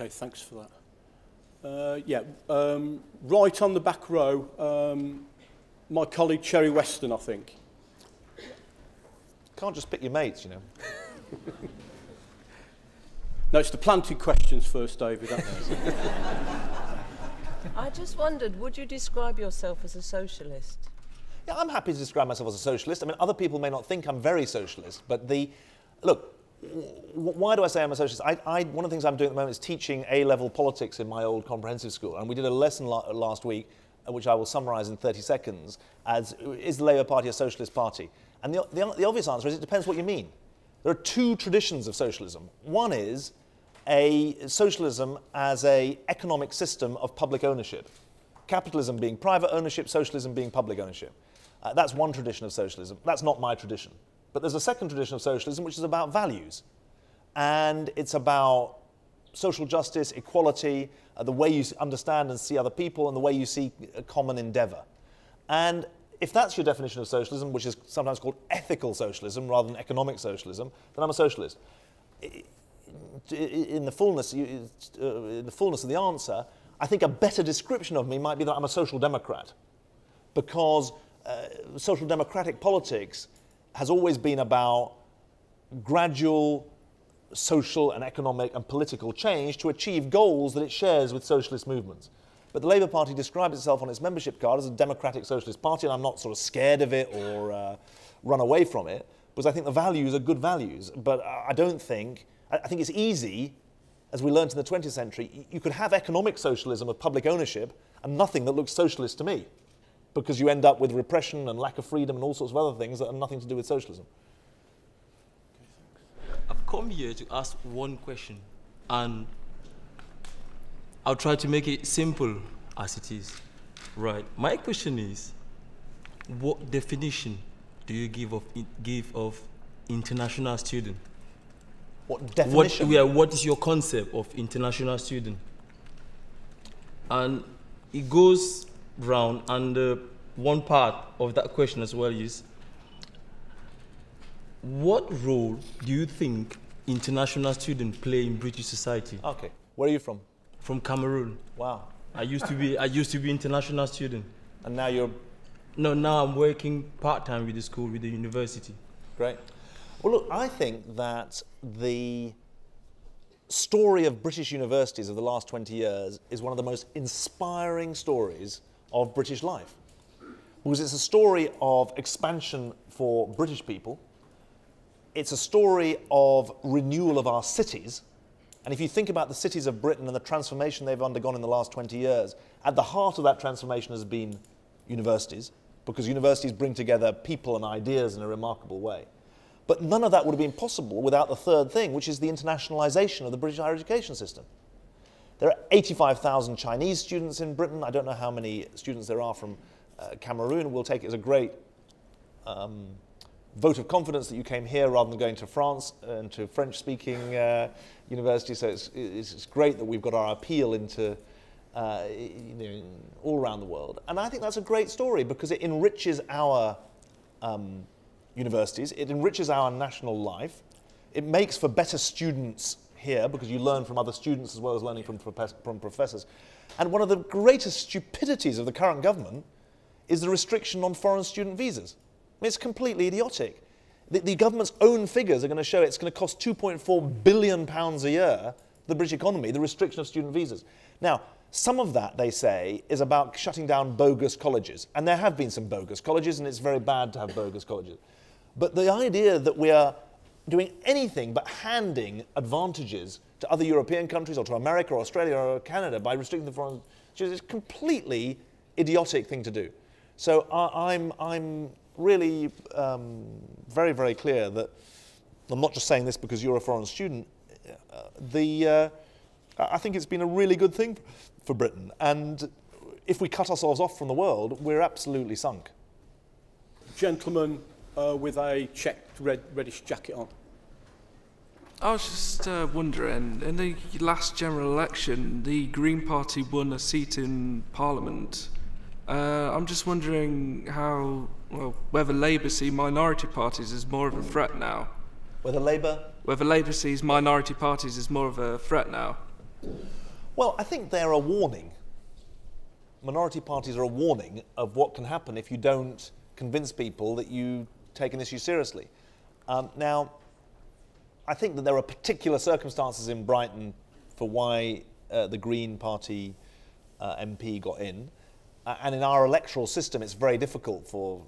Okay, thanks for that. Right on the back row, my colleague Cherry Weston, I think. Can't just pick your mates, you know. No, it's the planted questions first, David. I just wondered, would you describe yourself as a socialist? Yeah, I'm happy to describe myself as a socialist. I mean, other people may not think I'm very socialist, but look, why do I say I'm a socialist? One of the things I'm doing at the moment is teaching A-level politics in my old comprehensive school, and we did a lesson last week, which I will summarise in 30 seconds, as is the Labour Party a socialist party? And the obvious answer is it depends what you mean. There are two traditions of socialism. One is a socialism as an economic system of public ownership. Capitalism being private ownership, socialism being public ownership. That's one tradition of socialism. That's not my tradition. But there's a second tradition of socialism which is about values. And it's about social justice, equality, the way you understand and see other people, and the way you see a common endeavour. And if that's your definition of socialism, which is sometimes called ethical socialism rather than economic socialism, then I'm a socialist. In the fullness of the answer, I think a better description of me might be that I'm a social democrat, because social democratic politics has always been about gradual social and economic and political change to achieve goals that it shares with socialist movements. But the Labour Party describes itself on its membership card as a democratic socialist party, and I'm not sort of scared of it or run away from it, because I think the values are good values. But I think it's easy, as we learned in the 20th century, you could have economic socialism of public ownership and nothing that looks socialist to me, because you end up with repression and lack of freedom and all sorts of other things that have nothing to do with socialism. I've come here to ask one question, and I'll try to make it simple as it is. Right. My question is, what definition do you give of international student? What definition? What is your concept of international student? And it goes round, and one part of that question as well is, what role do you think international students play in British society? Okay. Where are you from? From Cameroon. Wow. I used to be international student. And now you're... No, now I'm working part-time with the school, with the university. Great. Well, look, I think that the story of British universities of the last 20 years is one of the most inspiring stories of British life. Because it's a story of expansion for British people. It's a story of renewal of our cities. And if you think about the cities of Britain and the transformation they've undergone in the last 20 years, at the heart of that transformation has been universities, because universities bring together people and ideas in a remarkable way. But none of that would have been possible without the third thing, which is the internationalisation of the British higher education system. There are 85,000 Chinese students in Britain. I don't know how many students there are from Cameroon. We'll take it as a great vote of confidence that you came here rather than going to France and to French-speaking universities. So it's great that we've got our appeal into all around the world. And I think that's a great story because it enriches our universities, it enriches our national life, it makes for better students here because you learn from other students as well as learning from professors. And one of the greatest stupidities of the current government is the restriction on foreign student visas. I mean, it's completely idiotic. The government's own figures are going to show it's going to cost £2.4 billion a year, the British economy, the restriction of student visas. Now, some of that, they say, is about shutting down bogus colleges. And there have been some bogus colleges, and it's very bad to have bogus colleges. But the idea that we are doing anything but handing advantages to other European countries or to America or Australia or Canada by restricting the foreign students is a completely idiotic thing to do. So I'm really very, very clear that I'm not just saying this because you're a foreign student. I think it's been a really good thing for Britain. And if we cut ourselves off from the world, we're absolutely sunk. Gentleman with a checked reddish jacket on. I was just wondering, in the last general election, the Green Party won a seat in Parliament. I'm just wondering whether Labour see minority parties as more of a threat now. Whether Labour? Whether Labour sees minority parties as more of a threat now. Well, I think they're a warning. Minority parties are a warning of what can happen if you don't convince people that you take an issue seriously. Now, I think that there are particular circumstances in Brighton for why the Green Party MP got in. And in our electoral system, it's very difficult for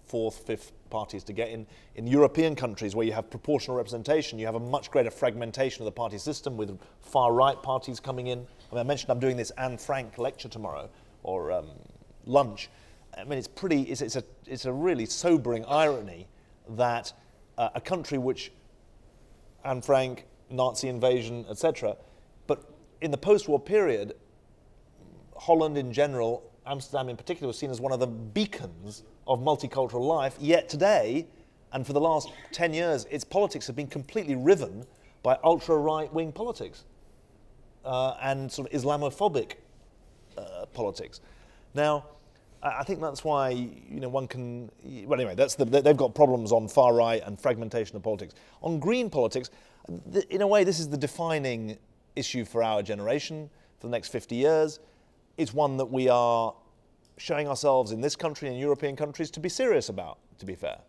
fourth, fifth parties to get in. In European countries where you have proportional representation, you have a much greater fragmentation of the party system with far-right parties coming in. I mean, I mentioned I'm doing this Anne Frank lecture tomorrow, or lunch. I mean, it's a really sobering irony that a country which, Anne Frank, Nazi invasion, etc., but in the post-war period, Holland in general, Amsterdam in particular, was seen as one of the beacons of multicultural life, yet today, and for the last 10 years, its politics have been completely riven by ultra-right-wing politics and sort of Islamophobic politics. Now, I think that's why, you know, one can, well anyway, they've got problems on far right and fragmentation of politics. On green politics, in a way, this is the defining issue for our generation for the next 50 years. It's one that we are showing ourselves in this country and European countries to be serious about, to be fair.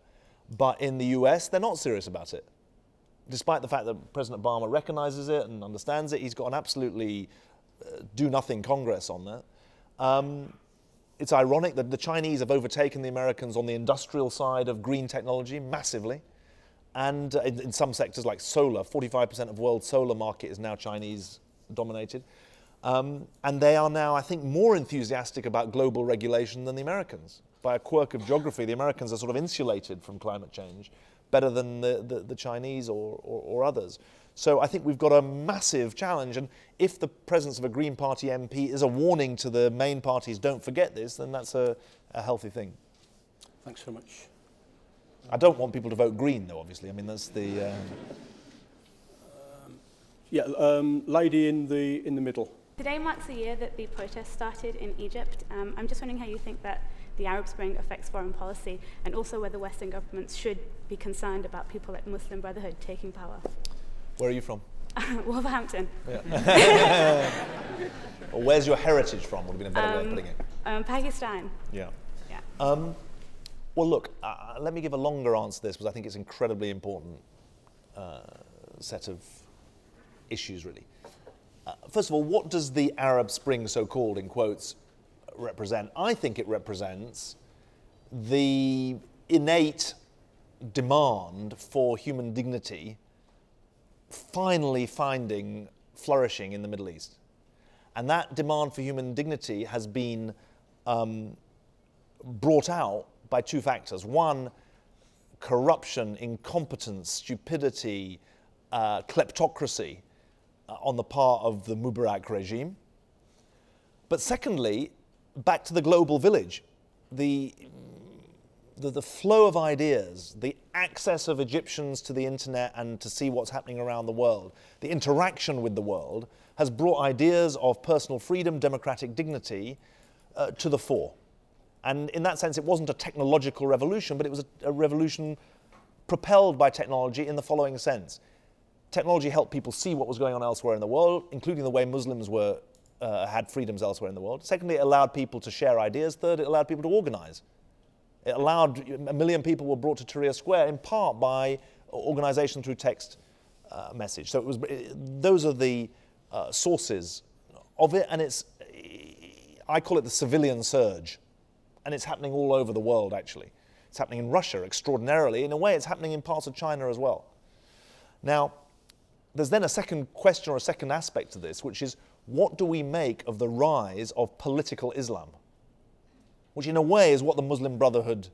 But in the US, they're not serious about it. Despite the fact that President Obama recognizes it and understands it, he's got an absolutely do-nothing Congress on that. It's ironic that the Chinese have overtaken the Americans on the industrial side of green technology massively. And in some sectors like solar, 45% of world solar market is now Chinese dominated. And they are now, I think, more enthusiastic about global regulation than the Americans. By a quirk of geography, the Americans are sort of insulated from climate change better than the Chinese or others. So I think we've got a massive challenge, and if the presence of a Green Party MP is a warning to the main parties, don't forget this, then that's a healthy thing. Thanks very much. I don't want people to vote Green, though, obviously. I mean, that's the... lady in the middle. Today marks the year that the protests started in Egypt. I'm just wondering how you think that the Arab Spring affects foreign policy, and also whether Western governments should be concerned about people like Muslim Brotherhood taking power. Where are you from? Wolverhampton. Yeah. Or where's your heritage from, would have been a better way of putting it. Pakistan. Yeah. Yeah. Well, look, let me give a longer answer to this, because I think it's an incredibly important set of issues, really. First of all, what does the Arab Spring, so-called, in quotes, represent? I think it represents the innate demand for human dignity finally flourishing in the Middle East. And that demand for human dignity has been brought out by two factors. One, corruption, incompetence, stupidity, kleptocracy on the part of the Mubarak regime. But secondly, back to the global village, the flow of ideas, the access of Egyptians to the internet and to see what's happening around the world, the interaction with the world has brought ideas of personal freedom, democratic dignity to the fore. And in that sense, it wasn't a technological revolution, but it was a revolution propelled by technology in the following sense. Technology helped people see what was going on elsewhere in the world, including the way Muslims had freedoms elsewhere in the world. Secondly, it allowed people to share ideas. Third, it allowed people to organize. It allowed 1 million people were brought to Tahrir Square in part by organization through text message. So those are the sources of it, and I call it the civilian surge. And it's happening all over the world, actually. It's happening in Russia extraordinarily. In a way, it's happening in parts of China as well. Now, there's then a second question or a second aspect to this, which is, what do we make of the rise of political Islam? Which in a way is what the Muslim Brotherhood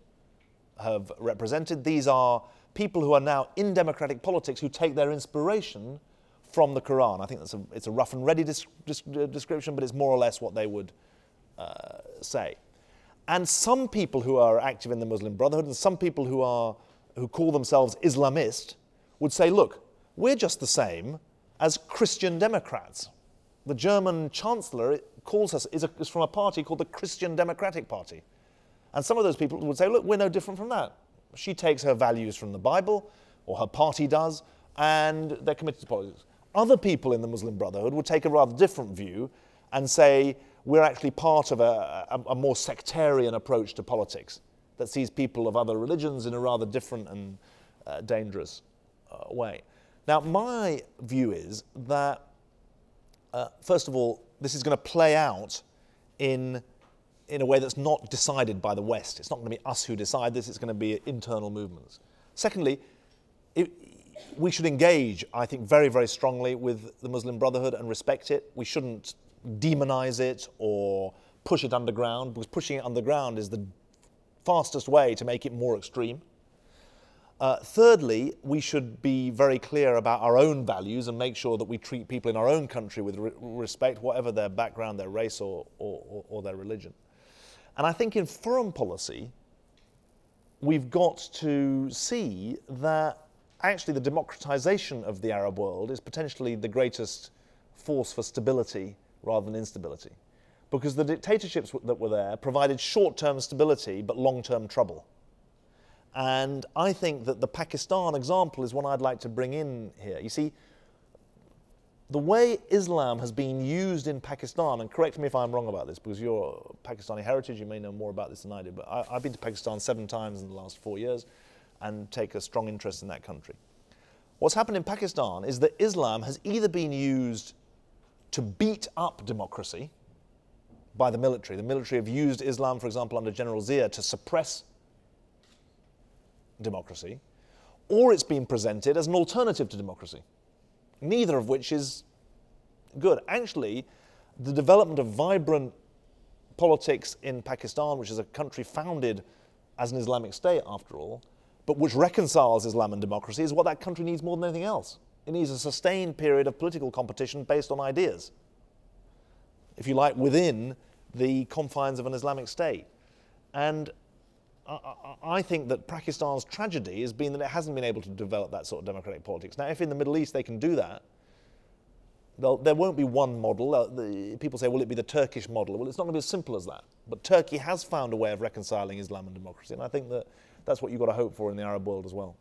have represented. These are people who are now in democratic politics who take their inspiration from the Quran. I think it's a rough and ready description, but it's more or less what they would say. And some people who are active in the Muslim Brotherhood and some people who call themselves Islamist would say, look, we're just the same as Christian Democrats. The German Chancellor calls us, is from a party called the Christian Democratic Party. And some of those people would say, look, we're no different from that. She takes her values from the Bible, or her party does, and they're committed to politics. Other people in the Muslim Brotherhood would take a rather different view and say we're actually part of a more sectarian approach to politics that sees people of other religions in a rather different and dangerous way. Now, my view is that, first of all, this is going to play out in a way that's not decided by the West. It's not going to be us who decide this, it's going to be internal movements. Secondly, we should engage, I think, very, very strongly with the Muslim Brotherhood and respect it. We shouldn't demonize it or push it underground, because pushing it underground is the fastest way to make it more extreme. Thirdly, we should be very clear about our own values and make sure that we treat people in our own country with respect, whatever their background, their race or their religion. And I think in foreign policy, we've got to see that actually the democratization of the Arab world is potentially the greatest force for stability rather than instability. Because the dictatorships that were there provided short-term stability but long-term trouble. And I think that the Pakistan example is one I'd like to bring in here. You see, the way Islam has been used in Pakistan, and correct me if I'm wrong about this, because you're Pakistani heritage, you may know more about this than I do, but I've been to Pakistan 7 times in the last 4 years and take a strong interest in that country. What's happened in Pakistan is that Islam has either been used to beat up democracy by the military. The military have used Islam, for example, under General Zia to suppress democracy, or it's been presented as an alternative to democracy, neither of which is good. Actually, the development of vibrant politics in Pakistan, which is a country founded as an Islamic state after all, but which reconciles Islam and democracy, is what that country needs more than anything else. It needs a sustained period of political competition based on ideas, if you like, within the confines of an Islamic state. And I think that Pakistan's tragedy has been that it hasn't been able to develop that sort of democratic politics. Now, if in the Middle East they can do that, there won't be one model. People say, will it be the Turkish model? Well, it's not going to be as simple as that. But Turkey has found a way of reconciling Islam and democracy, and I think that that's what you've got to hope for in the Arab world as well.